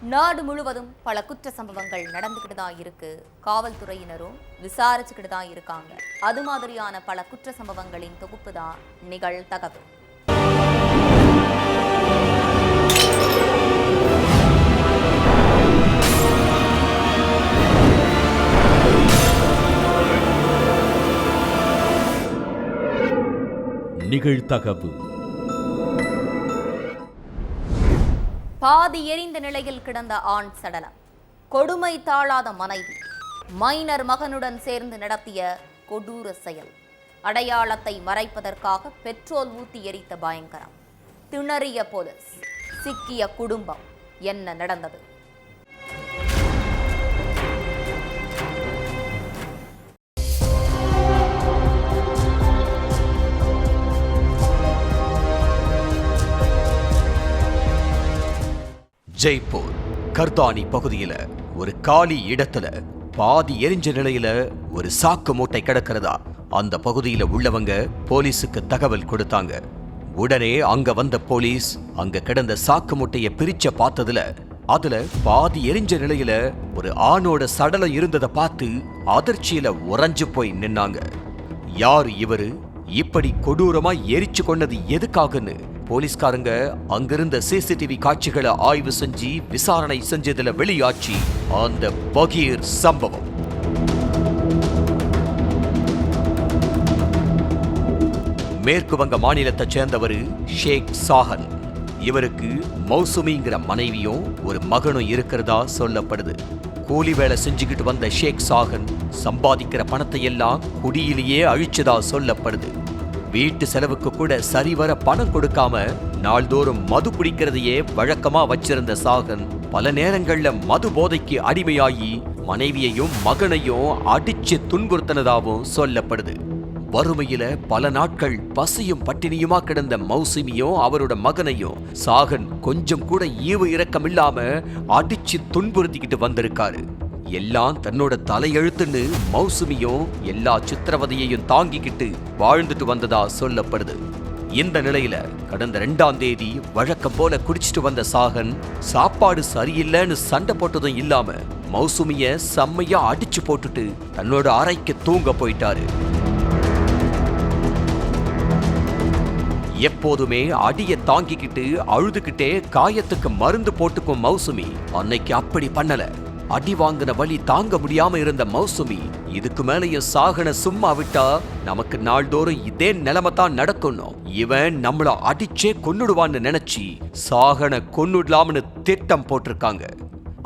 நாடு முழுவதும் பல குற்ற சம்பவங்கள் நடந்துகிட்டு தான் இருக்கு. காவல்துறையினரும் விசாரிச்சுக்கிட்டு தான் இருக்காங்க. அது மாதிரியான பல குற்ற சம்பவங்களின் தொகுப்பு தான் நிகழ்தகவு. நிகழ்தகவு. பாதி எரிந்த நிலையில் கிடந்த ஆண் சடலம், கொடுமை தாழாத மனைவி, மைனர் மகனுடன் சேர்ந்து நடத்திய கொடூர செயல், அடையாளத்தை மறைப்பதற்காக பெட்ரோல் ஊத்தி எரித்த பயங்கரம், திணறிய போலீஸ், சிக்கிய குடும்பம், என்ன நடந்தது? ஜெய்ப்பூர் கர்தானி பகுதியில ஒரு காலி இடத்துல பாதி எரிஞ்ச நிலையில ஒரு சாக்கு மூட்டை கிடக்கிறதா அந்த பகுதியில உள்ளவங்க போலீஸுக்கு தகவல் கொடுத்தாங்க. உடனே அங்க வந்த போலீஸ் அங்க கிடந்த சாக்கு மூட்டையை பிரிச்ச பார்த்ததுல அதுல பாதி எரிஞ்ச நிலையில ஒரு ஆணோட சடலம் இருந்ததை பார்த்து அதிர்ச்சியில உறைஞ்சு போய் நின்னாங்க. யாரு இவரு? இப்படி கொடூரமா எரிச்சு கொண்டது எதுக்காகன்னு போலீஸ்காரங்க அங்கிருந்த சிசிடிவி காட்சிகளை ஆய்வு செஞ்சு விசாரணை செஞ்சதுல வெளியாச்சு அந்த பகீர் சம்பவம். மேற்கு வங்க மாநிலத்தை சேர்ந்தவர் ஷேக் சாஹன். இவருக்கு மௌசுமிங்கிற மனைவியும் ஒரு மகனும் இருக்கிறதா சொல்லப்படுது. கூலி வேலை செஞ்சுக்கிட்டு வந்த ஷேக் சாஹன் சம்பாதிக்கிற பணத்தை எல்லாம் குடியிலேயே அழிச்சதா சொல்லப்படுது. வீட்டு செலவுக்கு கூட சரிவர பணம் கொடுக்காம நாள்தோறும் மது பிடிக்கிறதையே வழக்கமா வச்சிருந்த சாகன் பல நேரங்கள்ல மது போதைக்கு அடிமையாகி மனைவியையும் மகனையும் அடிச்சு துன்புறுத்தினதாகவும் சொல்லப்படுது. வறுமையில பல நாட்கள் பசியும் பட்டினியுமா கிடந்த மௌசுமியும் அவரோட மகனையும் சாகன் கொஞ்சம் கூட ஈவு இரக்கம் இல்லாம அடிச்சு துன்புறுத்திக்கிட்டு வந்திருக்காரு. எல்லாம் தன்னோட தலையெழுத்துன்னு மௌசுமியும் எல்லா சித்திரவதையையும் தாங்கிக்கிட்டு வாழ்ந்துட்டு வந்ததா சொல்லப்படுது. இந்த நிலையில கடந்த 2ஆம் தேதி வழக்கம் போல குடிச்சிட்டு வந்த சாகன் சாப்பாடு சரியில்லைன்னு சண்டை போட்டதும் இல்லாம மௌசுமிய செம்மையா அடிச்சு போட்டுட்டு தன்னோட அறைக்கு தூங்க போயிட்டாரு. எப்போதுமே அடிய தாங்கிக்கிட்டு அழுதுகிட்டே காயத்துக்கு மருந்து போட்டுக்கும் மௌசுமி அன்னைக்கு அப்படி பண்ணல. அடி வாங்கின வலி தாங்க முடியாம இருந்த மௌசுமி இதுக்கு மேலேயும் சாகனை சும்மா விட்டா நமக்கு நாள்தோறும் இதே நிலைமை தான் நடக்கணும், இவன் நம்மள அடிச்சே கொன்னுடுவான்னு நினைச்சு சாகனை கொன்னுடலாம்னு திட்டம் போட்டிருக்காங்க.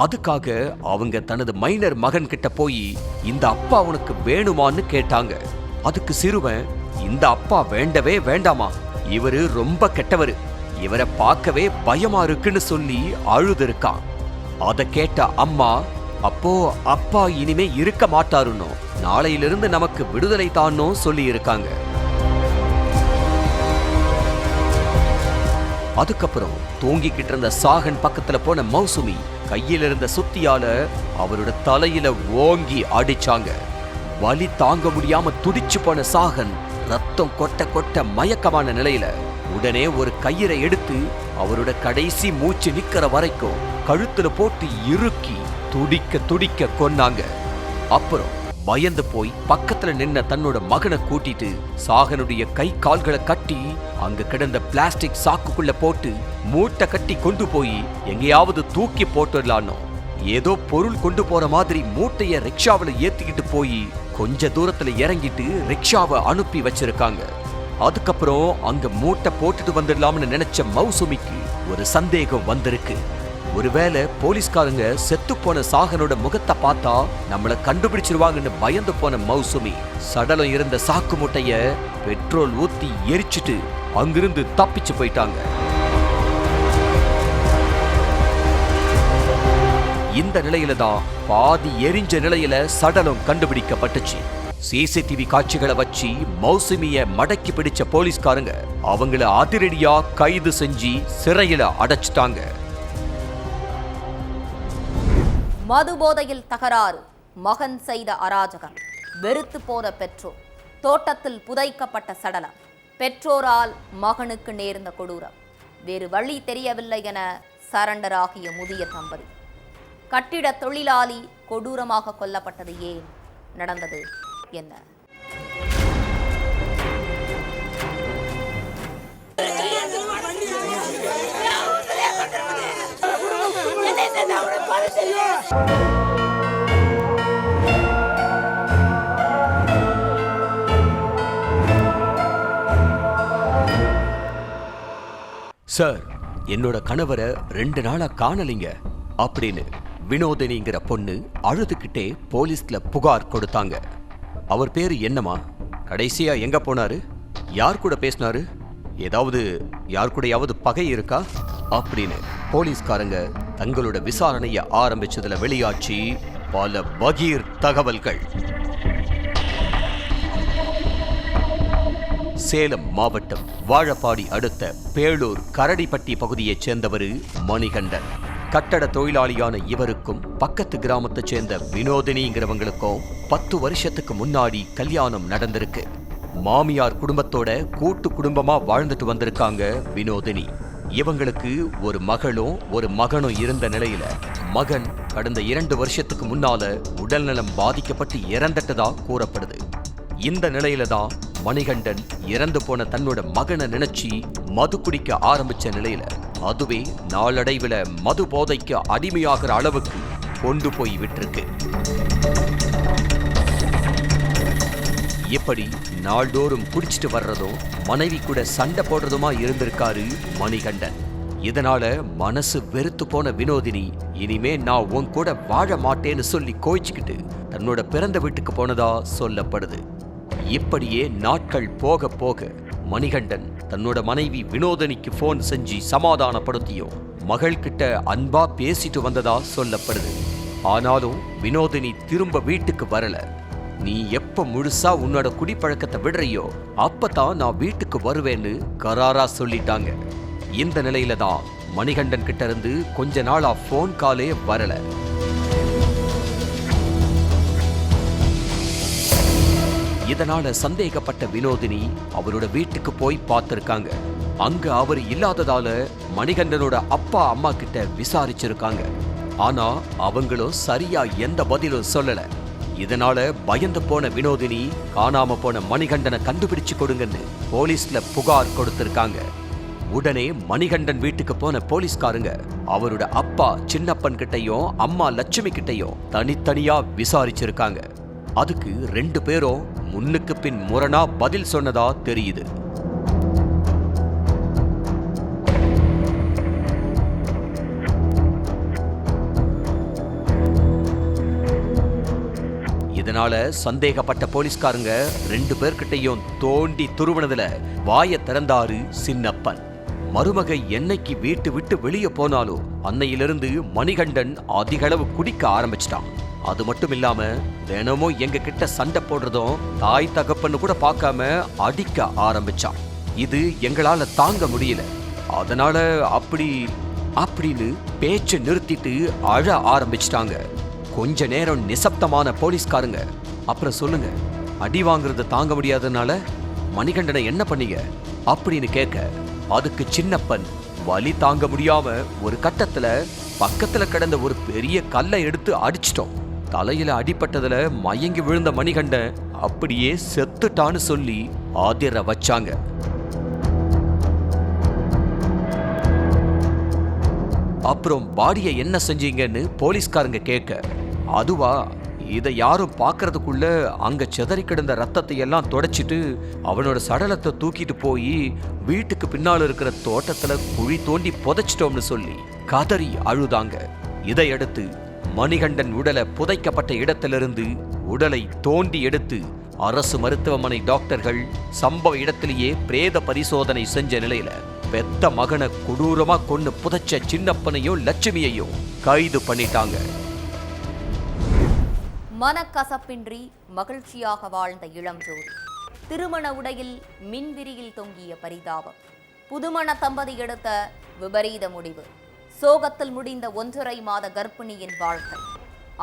அதுக்காக அவங்க தனது மைனர் மகன் கிட்ட போய் இந்த அப்பா உனக்கு வேணுமான்னு கேட்டாங்க. அதுக்கு சிறுவன் இந்த அப்பா வேண்டவே வேண்டாமா, இவரு ரொம்ப கெட்டவரு, இவரை பார்க்கவே பயமா இருக்குன்னு சொல்லி அழுது இருக்கான். அதை கேட்ட அம்மா, அப்போ அப்பா இனிமே இருக்க மாட்டாருன்னு நாளையிலிருந்து நமக்கு விடுதலை தானோ சொல்லி இருக்காங்க. அதுக்கப்புறம் தூங்கிக்கிட்டு இருந்த சாகன் பக்கத்துல போன மௌசுமி கையில இருந்த சுத்தியால அவரோட தலையில ஓங்கி அடிச்சாங்க. வலி தாங்க முடியாம துடிச்சு போன சாகன் ரத்தம் கொட்ட கொட்ட மயக்கமான நிலையில உடனே ஒரு கயிறை எடுத்து அவரோட கடைசி மூச்சு நிக்கிற வரைக்கும் கழுத்துல போட்டு இறுக்கி துடிக்க துடிக்க கொன்னாங்க. அப்புறம் பயந்து போய் பக்கத்துல நின்ன தன்னோட மகனை கூட்டிட்டு சாகனுடைய கை கால்களை கட்டி அங்க கிடந்த பிளாஸ்டிக் சாக்குக்குள்ள போட்டு மூட்டை கட்டி கொண்டு போய் எங்கேயாவது தூக்கி போட்டுடலான்னு ஏதோ பொருள் கொண்டு போற மாதிரி மூட்டைய ரிக்ஷாவில ஏத்திக்கிட்டு போய் கொஞ்ச தூரத்துல இறங்கிட்டு ரிக்ஷாவை அனுப்பி வச்சிருக்காங்க. அதுக்கப்புறம் அங்க மூட்டை போட்டுட்டு வந்துடலாம்னு நினைச்ச மௌசுமிக்கு ஒரு சந்தேகம் வந்திருக்கு. ஒருவேளை போலீஸ்காரங்க செத்து போன சாகனோட முகத்தை பார்த்தா நம்மள கண்டுபிடிச்சிருவாங்கன்னு பயந்து போன மௌசுமி சடலம் இருந்த சாக்கு மூட்டைய பெட்ரோல் ஊத்தி எரிச்சிட்டு அங்கிருந்து தப்பிச்சு போயிட்டாங்க. இந்த நிலையில தான் பாதி எரிஞ்ச நிலையில சடலம் கண்டுபிடிக்கப்பட்டுச்சு. சிசிடிவி காட்சிகளை வச்சு மௌசுமிய மடக்கி பிடிச்ச போலீஸ்காரங்க அவங்கள அதிரடியா கைது செஞ்சு சிறையில அடைச்சிட்டாங்க. மது போதையில் தகராறு, மகன் செய்த அராஜகம், வெறுத்து போன பெற்றோர், தோட்டத்தில் புதைக்கப்பட்ட சடலம், பெற்றோரால் மகனுக்கு நேர்ந்த கொடூரம், வேறு வழி தெரியவில்லை என சரண்டர் ஆகிய முதிய தம்பதி. கட்டிட தொழிலாளி கொடூரமாக கொல்லப்பட்டது ஏன்? நடந்தது என்ன? சார், என்னோட கணவரை 2 நாளா காணலிங்க அப்படின்னு வினோதினிங்கிற பொண்ணு அழுதுகிட்டே போலீஸ்ல புகார் கொடுத்தாங்க. அவர் பேரு என்னமா? கடைசியா எங்க போனாரு? யார் கூட பேசினாரு? ஏதாவது யார் கூடயாவது பகை இருக்கா அப்படின்னு போலீஸ்காரங்க தங்களோட விசாரணைய ஆரம்பிச்சதுல வெளியாச்சு பல பகீர் தகவல்கள். சேலம் மாவட்டம் வாழப்பாடி அடுத்த பேளூர் கரடிப்பட்டி பகுதியைச் சேர்ந்தவர் மணிகண்டன். கட்டட தொழிலாளியான இவருக்கும் பக்கத்து கிராமத்தைச் சேர்ந்த வினோதினிங்கிறவங்களுக்கும் 10 வருஷத்துக்கு முன்னாடி கல்யாணம் நடந்திருக்கு. மாமியார் குடும்பத்தோட கூட்டு குடும்பமா வாழ்ந்துட்டு வந்திருக்காங்க வினோதினி. இவங்களுக்கு ஒரு மகளும் ஒரு மகனும் இருந்த நிலையில மகன் கடந்த 2 வருஷத்துக்கு முன்னால உடல்நலம் பாதிக்கப்பட்டு இறந்துட்டதா கூறப்படுது. இந்த நிலையில தான் மணிகண்டன் இறந்து போன தன்னோட மகனை நினைச்சு மது குடிக்க ஆரம்பிச்ச நிலையில அதுவே நாளடைவில் மது போதைக்கு அடிமையாகிற அளவுக்கு கொண்டு போய் விட்டிருக்கு. இப்படி நாள்தோறும் குடிச்சிட்டு வர்றதும் மனைவி கூட சண்டை போடுறதுமா இருந்திருக்காரு மணிகண்டன். இதனால மனசு வெறுத்து போன வினோதினி இனிமே நான் உன் கூட வாழ மாட்டேன்னு சொல்லி கோயிச்சுக்கிட்டு தன்னோட பிறந்த வீட்டுக்கு போனதா சொல்லப்படுது. இப்படியே நாட்கள் போக போக மணிகண்டன் தன்னோட மனைவி வினோதினிக்கு போன் செஞ்சு சமாதானப்படுத்தியும் மகள்கிட்ட அன்பா பேசிட்டு வந்ததா சொல்லப்படுது. ஆனாலும் வினோதினி திரும்ப வீட்டுக்கு வரல. நீ எப்ப முழுசா உன்னோட குடிப்பழக்கத்தை விடுறியோ அப்பதான் நான் வீட்டுக்கு வருவேன்னு கராரா சொல்லிட்டாங்க. இந்த நிலையில தான் மணிகண்டன் கிட்ட இருந்து கொஞ்ச நாளா போன் காலே வரல. இதனால சந்தேகப்பட்ட வினோதினி அவரோட வீட்டுக்கு போய் பார்த்திருக்காங்க. அங்க அவர் இல்லாததால மணிகண்டனோட அப்பா அம்மா கிட்ட விசாரிச்சிருக்காங்க. ஆனா அவங்களும் சரியா எந்த பதிலும் சொல்லல. இதனால பயந்து போன வினோதினி காணாம போன மணிகண்டனை கண்டுபிடிச்சு கொடுங்கன்னு போலீஸ்ல புகார் கொடுத்திருக்காங்க. உடனே மணிகண்டன் வீட்டுக்கு போன போலீஸ்காரங்க அவரோட அப்பா சின்னப்பன் கிட்டையும் அம்மா லட்சுமி கிட்டையும் தனித்தனியா விசாரிச்சிருக்காங்க. அதுக்கு 2 பேரும் முன்னுக்கு பின் முரணா பதில் சொன்னதா தெரியுது. இதனால சந்தேகப்பட்ட போலீஸ்காரங்க 2 பேர்கிட்டையும் தோண்டி துருவனதுல வாய திறந்தாரு சின்னப்பன். மருமகை என்னைக்கு வீட்டு விட்டு வெளியே போனாலும் அன்னையிலிருந்து மணிகண்டன் அதிக அளவு குடிக்க ஆரம்பிச்சிட்டான். அது மட்டும் இல்லாம தினமும் எங்க கிட்ட சண்டை போடுறதும் தாய் தகப்பன்னு கூட பார்க்காம அடிக்க ஆரம்பிச்சான். இது எங்களால தாங்க முடியல. அதனால அப்படின்னு பேச்சை நிறுத்திட்டு அழ ஆரம்பிச்சிட்டாங்க. கொஞ்ச நேரம் நிசப்தமான போலீஸ்காரங்க அப்புறம் சொல்லுங்க, அடி வாங்குறத தாங்க முடியாதனால மணிகண்டனை என்ன பண்ணீங்க அப்படின்னு கேட்க அதுக்கு சின்னப்பன் வலி தாங்க முடியாம ஒரு கட்டத்துல பக்கத்துல கிடந்த ஒரு பெரிய கல்லை எடுத்து அடிச்சிட்டோம். தலையில அடிபட்டதுல மயங்கி விழுந்த மணிகண்டன் அப்படியே செத்துட்டான்னு சொல்லி ஆதிர வச்சாங்க. அப்புறம் பாடியை என்ன செஞ்சீங்கன்னு போலீஸ்காரங்க கேட்க, அதுவா, இதை யாரும் பார்க்கறதுக்குள்ள அங்க செதறி கிடந்த ரத்தத்தை எல்லாம் தொடச்சிட்டு அவனோட சடலத்தை தூக்கிட்டு போய் வீட்டுக்கு பின்னால் இருக்கிற தோட்டத்துல குழி தோண்டி புதைச்சிட்டோம்னு சொல்லி கதறி அழுதாங்க. இதையடுத்து மணிகண்டன் உடலை புதைக்கப்பட்ட இடத்திலிருந்து உடலை தோண்டி எடுத்து அரசு மருத்துவமனை டாக்டர்கள் சம்பவ இடத்திலேயே பிரேத பரிசோதனை செஞ்ச நிலையில பெத்த மகனை கொடூரமா கொண்டு புதைச்ச சின்னப்பனையும் லட்சுமியையும் கைது பண்ணிட்டாங்க. மனக்கசப்பின்றி மகிழ்ச்சியாக வாழ்ந்த இளம் ஜோடி திருமண உடையில் மின்விரியில் தொங்கிய பரிதாபம். புதுமண தம்பதி எடுத்த விபரீத முடிவு. சோகத்தில் முடிந்த 1.5 மாத கர்ப்பிணியின் வாழ்க்கை.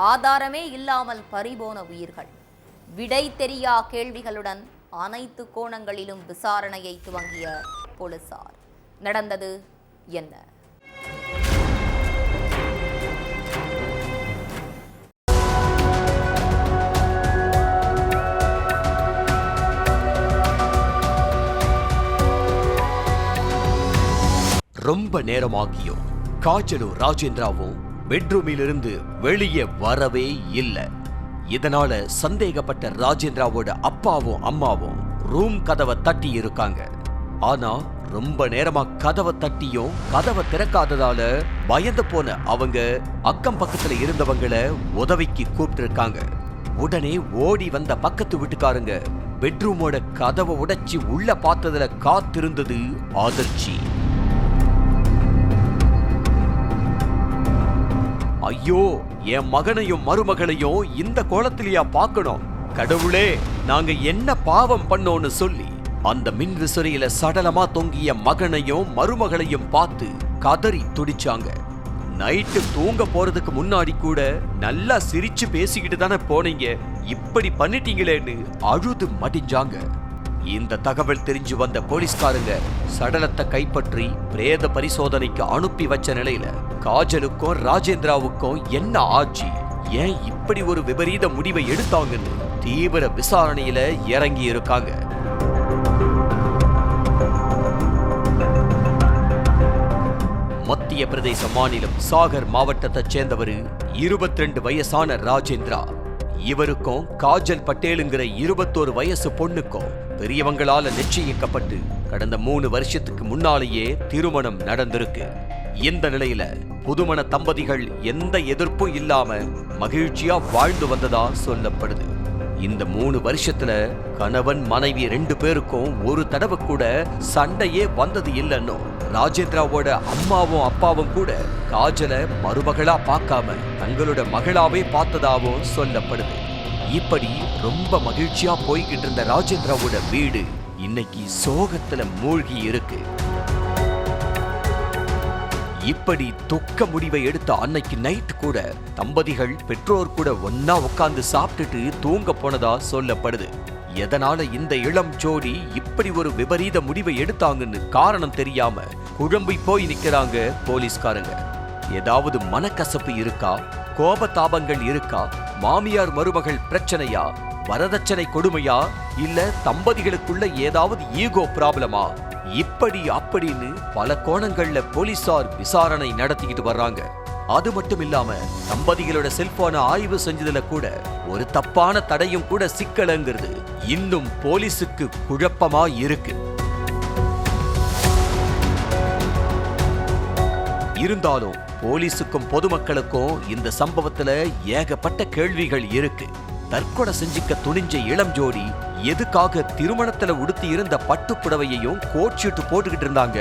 ஆதாரமே இல்லாமல் பறிபோன உயிர்கள். விடை தெரியா கேள்விகளுடன் அனைத்து கோணங்களிலும் விசாரணையை துவங்கிய போலீசார். நடந்தது என்ன? ரொம்ப நேரமாகியும் காஜலும் ராஜேந்திராவும் பெட்ரூமிலிருந்து வெளியே வரவே இல்லை. இதனால சந்தேகப்பட்ட ராஜேந்திராவோட அப்பாவும் அம்மாவும் ரூம் கதவை தட்டி இருக்காங்க. ஆனா ரொம்ப நேரமா கதவை தட்டியும் கதவை திறக்காததால பயந்து போன அவங்க அக்கம் பக்கத்துல இருந்தவங்களை உதவிக்கு கூப்பிட்டு இருக்காங்க. உடனே ஓடி வந்த பக்கத்து வீட்டுக்காரங்க பெட்ரூமோட கதவை உடைச்சி உள்ள பார்த்ததுல காத்திருந்தது அதிர்ச்சி. ஐயோ, என் மகனையும் மருமகளையும் இந்த கோலத்திலேயா பார்க்கணும்? கடவுளே, நாங்க என்ன பாவம் பண்ணோன்னு சொல்லி அந்த மின் விசிறியில சடலமா தொங்கிய மகனையும் மருமகளையும் பார்த்து கதறி துடிச்சாங்க. நைட்டு தூங்க போறதுக்கு முன்னாடி கூட நல்லா சிரிச்சு பேசிக்கிட்டு தானே போனீங்க, இப்படி பண்ணிட்டீங்களேன்னு அழுது மடிஞ்சாங்க. இந்த தகவல் தெரிஞ்சு வந்த போலீஸ்காரங்க சடலத்தை கைப்பற்றி பிரேத பரிசோதனைக்கு அனுப்பி வச்ச நிலையில காஜலுக்கும் ராஜேந்திராவுக்கும் என்ன ஆச்சு, ஏன் இப்படி ஒரு விபரீத முடிவை எடுத்தாங்கன்னு தீவிர விசாரணையில இறங்கி இருக்காங்க. மத்திய பிரதேச மாநிலம் சாகர் மாவட்டத்தைச் சேர்ந்தவர் 22 வயசான ராஜேந்திரா. இவருக்கும் காஜல் பட்டேலுங்கிற 21 வயசு பொண்ணுக்கும் பெரியவங்களால நிச்சயிக்கப்பட்டு கடந்த 3 வருஷத்துக்கு முன்னாலேயே திருமணம் நடந்திருக்கு. இந்த நிலையில புதுமண தம்பதிகள் எந்த எதிர்ப்பும் இல்லாம மகிழ்ச்சியா வாழ்ந்து வந்ததா சொல்லப்படுது. இந்த 3 வருஷத்துல கணவன் மனைவி 2 பேருக்கும் ஒரு தடவை கூட சண்டையே வந்தது இல்லைன்னு ராஜேந்திராவோட அம்மாவும் அப்பாவும் கூட காஜல மருமகளா பார்க்காம தங்களோட மகளாவே பார்த்ததாவும் சொல்லப்படுது. இப்படி ரொம்ப மகிழ்ச்சியா போய்கிட்டு இருந்த ராஜேந்திராவோட வீடு இன்னைக்கு சோகத்துல மூழ்கி இருக்கு. இப்படி துக்க முடிவை எடுத்த அன்னைக்கு நைட் கூட தம்பதிகள் பெற்றோர் கூட ஒன்னா உட்கார்ந்து சாப்பிட்டுட்டு தூங்க போனதா சொல்லப்படுது. எதனால இந்த இளம் ஜோடி இப்படி ஒரு விபரீத முடிவை எடுத்தாங்கன்னு காரணம் தெரியாம குழம்பி போய் நிக்கிறாங்க போலீஸ்காரங்க. ஏதாவது மனக்கசப்பு இருக்கா, கோபதாபங்கள் இருக்கா, மாமியார் மருமகள் பிரச்சனையா, வரதட்சணை கொடுமையா, இல்ல தம்பதிகளுக்குள்ள ஏதாவது ஈகோ ப்ராப்ளமா, இப்படி அப்படின்னு பல கோணங்கள்ல போலீசார் விசாரணை நடத்திக்கிட்டு வர்றாங்க. அது மட்டும் இல்லாம தம்பதிகளோட செல்போனை ஆய்வு செஞ்சதுல கூட ஒரு தப்பான தடையும் கூட சிக்கலங்கிறது இன்னும் போலீஸுக்கு குழப்பமா இருக்கு. இருந்தாலும் போலீஸுக்கும் பொதுமக்களுக்கும் இந்த சம்பவத்துல ஏகப்பட்ட கேள்விகள் இருக்கு. தற்கொலை செஞ்சுக்க துணிஞ்ச இளம் ஜோடி எதுக்காக திருமணத்துல உடுத்தி இருந்த பட்டு புடவையையும் கோட்ஷீட்டு போட்டுக்கிட்டு இருந்தாங்க?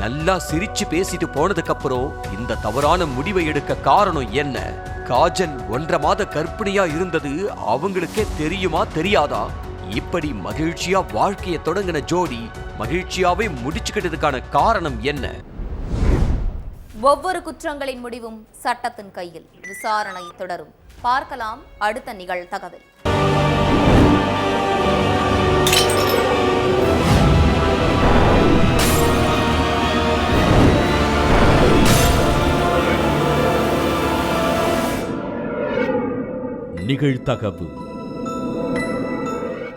நல்லா சிரிச்சு பேசிட்டு போனதுக்கு அப்புறம் இந்த தவறான முடிவை எடுக்க காரணம் என்ன? காஜல் 1.5 மாத கர்ப்பிணியா இருந்தது அவங்களுக்கே தெரியுமா தெரியாதா? இப்படி மகிழ்ச்சியா வாழ்க்கையை தொடங்கின ஜோடி மகிழ்ச்சியாவே முடிச்சுக்கிட்டதுக்கான காரணம் என்ன? ஒவ்வொரு குற்றங்களின் முடிவும் சட்டத்தின் கையில். விசாரணை தொடரும். பார்க்கலாம் அடுத்த நிகழ்தகவில். நிகழ்தகவு